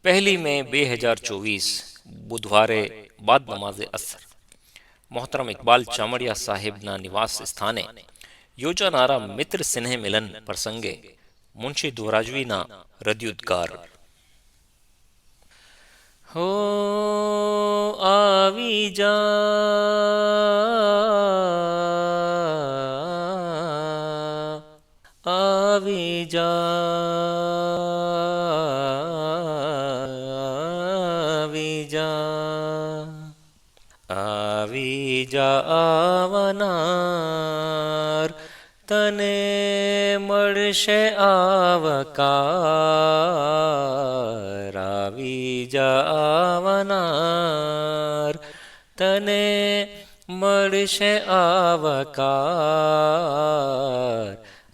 પહેલી મે 2024 બુધવારે બાદ નમાઝે અસર મોહતરમ ઇકબાલ ચામડિયા સાહેબના નિવાસ સ્થાને યોજાનારા મિત્ર સ્નેહ મિલન પ્રસંગે મુનશી ધોરાજવીના રદ્યુદ્ગાર. હો આવી જા, આવી આવી જા આવનાર, તને મળશે આવકાર. આવી જા આવનાર, તને મળશે આવકાર.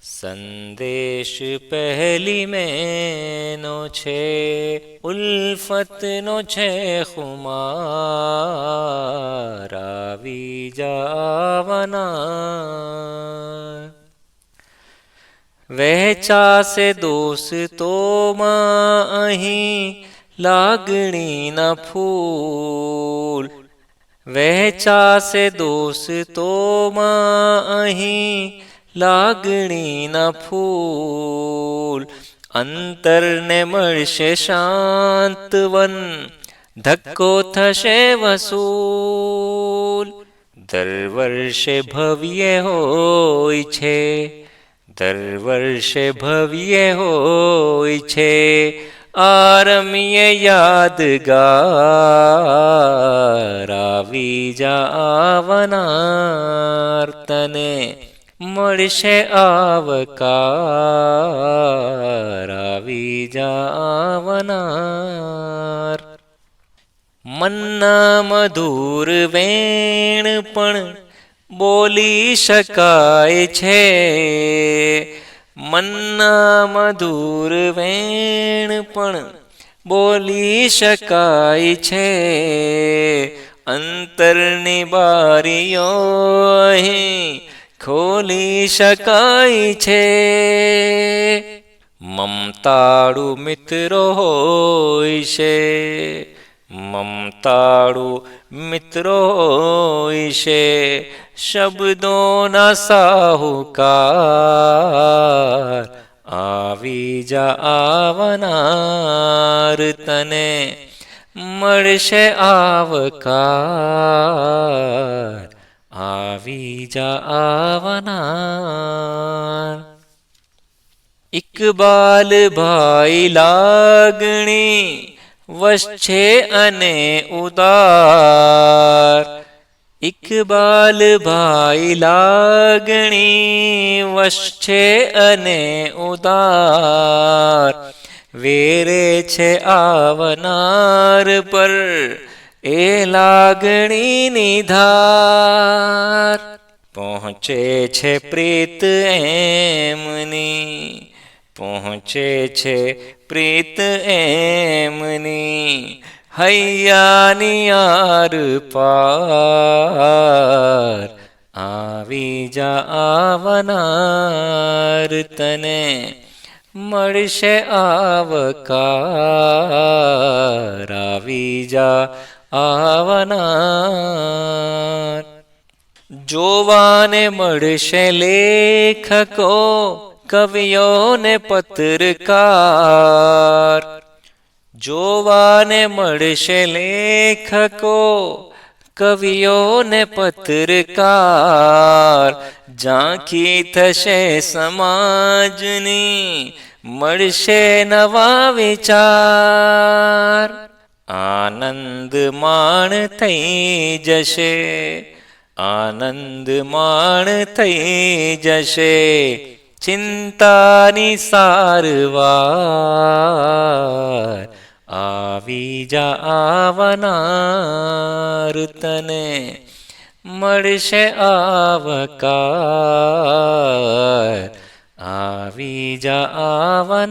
સંદેશ પહેલી મેનો છે, ઉલ્ફતનો છે ખુમાર. આવી જાવનાર, વહેંચાશે દોસ્તોમાં અહીં લાગણીના ફૂલ. વહેંચાશે દોસ્તોમાં અહીં લાગણીના ફૂલ. અંતરને મળશે શાંતવન, ધક્કો થશે વસૂલ. દર વર્ષે ભવ્ય હોય છે, દર વર્ષે ભવ્ય હોય છે આરમીએ યાદગાર. આવી જા આવનાર, તને મળશે આવકાર. આવી જા આવનાર, મનના મધુર વેણ પણ બોલી શકાય છે. મનના મધુર વેણ પણ બોલી શકાય છે. અંતરની બારીઓ અહીં ખોલી શકાય છે. મમતાળુ મિત્રો હોય છે, મમતાળુ મિત્રો હોય છે શબ્દોના સાહુકાર. આવી જા આવનાર, તને મળશે આવકાર. આવી જા આવનાર, ઇકબાલ ભાઈ લાગણી વશ છે અને ઉદાર. ઇકબાલ ભાઈ લાગણી વશ છે અને ઉદાર. વેરે છે આવનાર પર એ લાગણીની ધાર. પહોંચે છે પ્રીત એમની, પહોંચે છે પ્રીત એમની હૈયાની આર પાર. આવી જા આવનાર, તને મળશે આવકાર. આવી જા આવનાર, જોવાને મળશે લેખકો કવિઓને પત્રકાર. જોવાને મળશે લેખકો કવિઓને પત્રકાર. ઝાંખી થશે સમાજની, મળશે નવા વિચાર. આનંદ માણ થઈ જશે, આનંદ માણ થઈ જશે ચિંતાની સારવાર. આવી જા આવનાર, તને મળશે આવકાર. આવી જા આવનાર,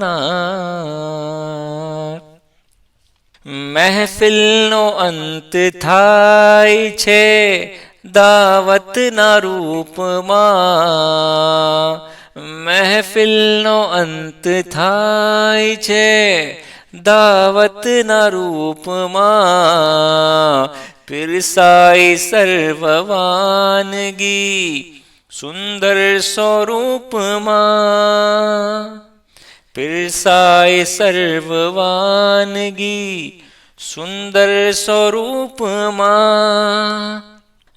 મહેફિલનો અંત થાય છે દાવતના રૂપમાં. મહેફિલનો અંત થાય છે દાવતના રૂપમાં પીરસાઈ સર્વ વાનગી સુંદર સ્વરૂપમાં પીરસાય સર્વ વાનગી સુંદર સ્વરૂપમાં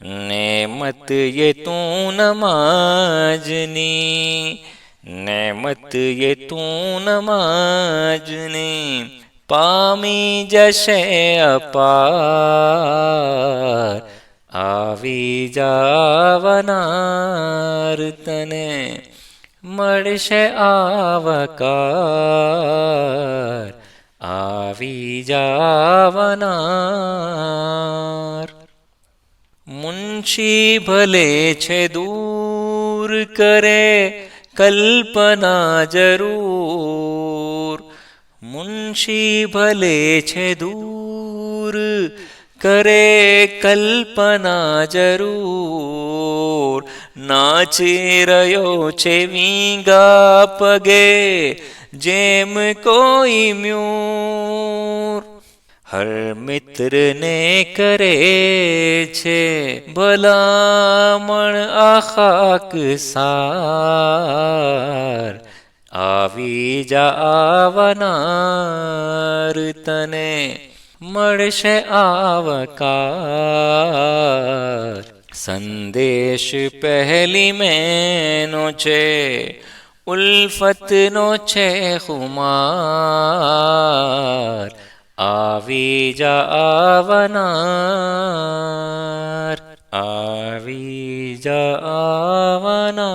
નેમત યે તું નમાજની નેમત યે તું નમાજની પામી જશે અપાર આવી જાવનાર તને મળશે આવકાર આવી જાવનાર મુનશી ભલે છે દૂર કરે કલ્પના જરૂર મુનશી ભલે છે દૂર કરે કલ્પના જરૂર નાચી રહ્યો છે વીંગા પગે જેમ કોઈ મ્યુર હર મિત્રને કરે છે ભલામણ આ ખાક સાર આવી જા આવનાર તને મળશે આવકાર સંદેશ પહેલી મેનો છે ઉલ્ફતનો છે ખુમાર આવી જા આવનાર આવી જા આવનાર